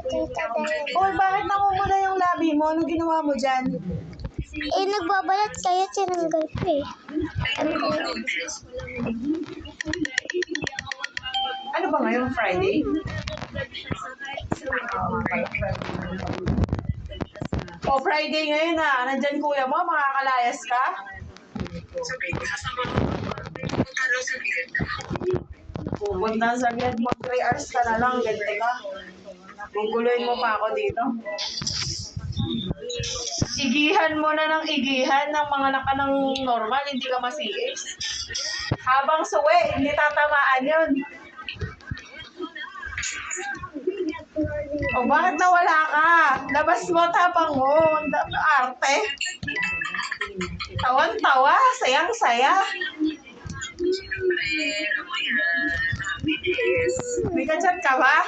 Uy, bakit namumula yung labi mo? Anong ginawa mo dyan? Nagbabalat kaya tinanggal ko eh. Ano ba ngayon? Friday? Oh, Friday ngayon ah. Nandyan kuya mo, makakalayas ka? Pupunta sa saglit mo, 3 hours ka na lang, gante ka. Guguloyin mo pa ako dito. Igihan mo na ng igihan ng mga nakanang normal, hindi ka masiis. Habang suwi, hindi tatamaan yun. O bakit nawala ka? Labas mo, tapang mo. Ang arte. Tawan-tawa, sayang-saya. May kachat ka ba?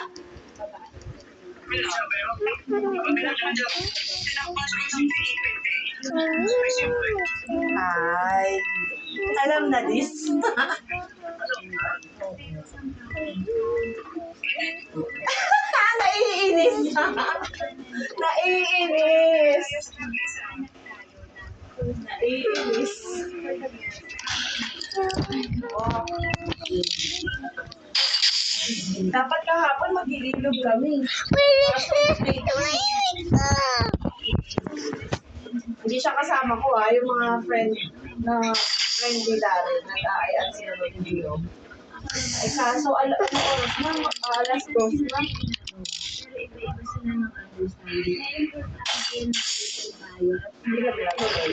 Ay, alam na this. Naiinis na. Naiinis. Naiinis. Oh. Dapat kahapon mag-iilog kami. Hindi siya kasama ko yung mga friend ni Darren. Nag-aayaan sila ng video. Ay kaso, ano oras na? Alas 2 na. Hindi ka pinapagay.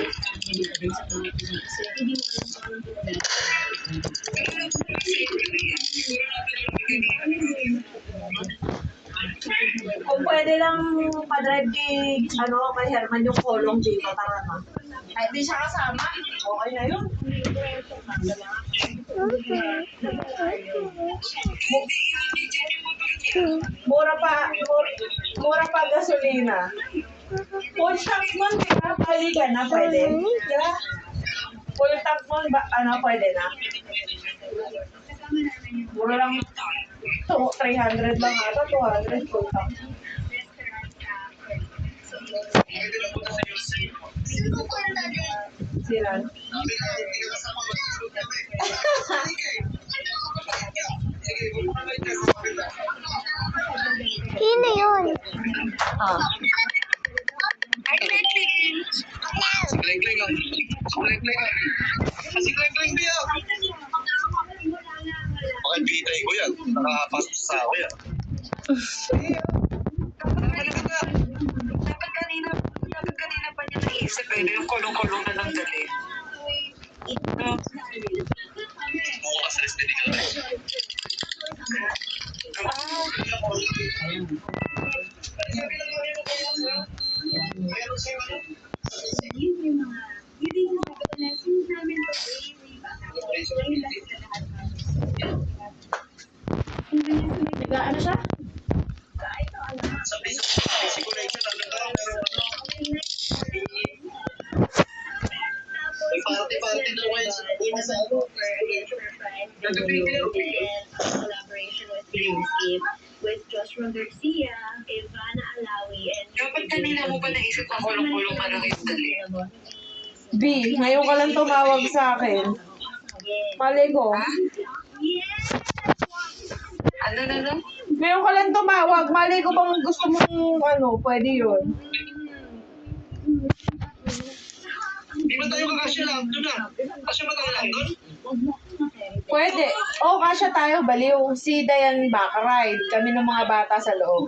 Kung pwede lang pa-drive kay Herman yung kolong dito, tara na. Kahit di siya kasama, okay na yun. Mura pa gasolina. Full tank mo, di ba? Pwede ka na, pwede. Di ba? Full tank mo, pwede na. Mura lang 300 lang ata, 200 full tank. Sinan? Sino yun? Ah. Hi, Clegling! Si Clegling ah. Si Clegling ah. Si Clegling dia. Bakit bitay ko yan? Nakapasok sa ako yan. Dapat kanina pa niya naisip yung kulong-kulong na lang dali. Bukas rest din ka. Ano siya? Sa basic ko na isa may party daw ngayon sa una sa ano. Collaboration with Dreamscape with Joshua Garcia, Ivana Alawi, and Dapat kanina mo ba naisip na kulong-kulong ka na ngayon dali? B, ngayon ka lang tumawag sa akin. Mali ko. Ano? Ngayon ka lang tumawag. Mali ko bang gusto mong pwede yun. Di ba tayo kakasya lang doon na? Kasya ba tayo lang doon? Pwede. Kasya tayo, baliw. Si Dayan Bakaride. Kami ng mga bata sa loob.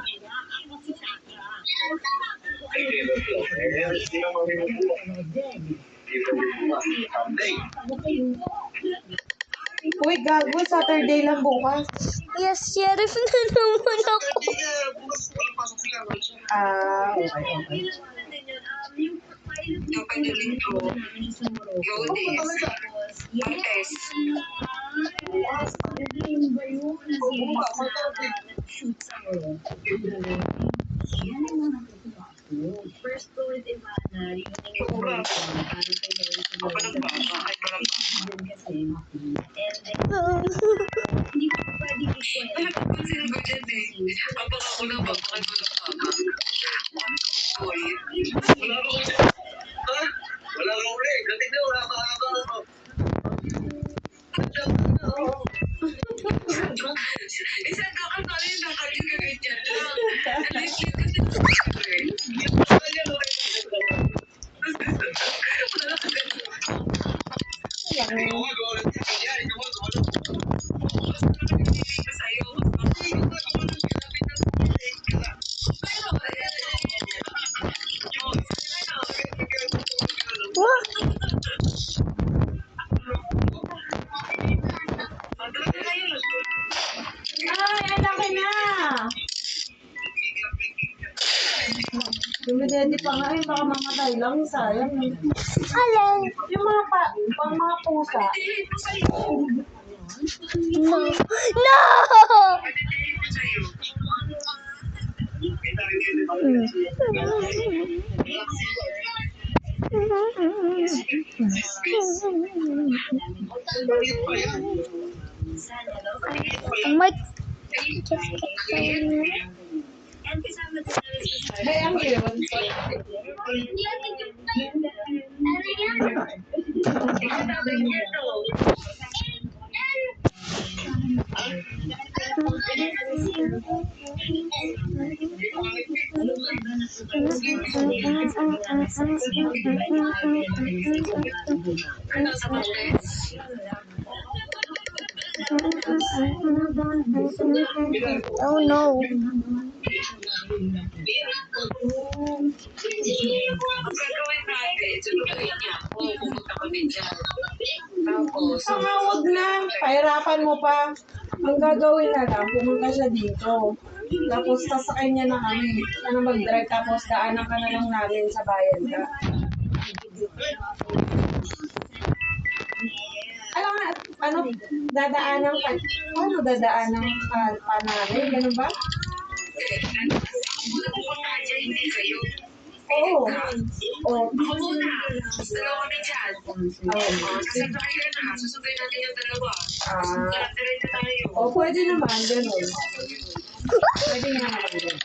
Uy, gago. Saturday lang bukas. Yes, sheriff na naman ako. Okay. Yung pagaling ko, Lourdes, Martes. First go with Ivana, Mura. Ako ng baka, ay parang kasi, and hindi ko pwede i-share. Ano pa pansin ko dyan eh? Kapag ako na ba? Bakit walang aga? Boy. Wala ka uli. Gating na, wala ka aga. Isang kakal pala yung nakaling kaganyan lang. Alit-lit kasi Wah! Ay, ang laki na! Dumidedi pa nga eh, baka mamatay lang, sayang. Alin? Yung mga pang mga pusa. No! No! My And kasama din namin sa Ay, ang cute. Oh no. ang gagawin natin, salutuin niya ako, pupunta kami dyan. Tapos, Saka wag na. Pahirapan mo pa. Ang gagawin na lang, pumunta siya dito. Tapos sasakay niya na kami. Ano mag-drive, tapos daanan ka na lang namin sa bayan ka. Alam nga, ano, dadaanan ka. Ano dadaanan ka pa namin? Ganun ba? ako muna pupunta dyan, hindi kayo. Oo. Oo. Ako muna, tapos dalawa kami dyan. Oo. Sasakay ka na, susunduin natin yung dalawa. Ah. Diretso tayo. O, pwede naman, ganun. Pwede nga naman ganun.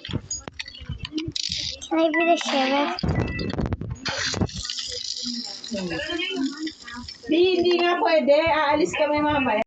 Can I be the sheriff? Hindi nga pwede. Aalis kami mamaya.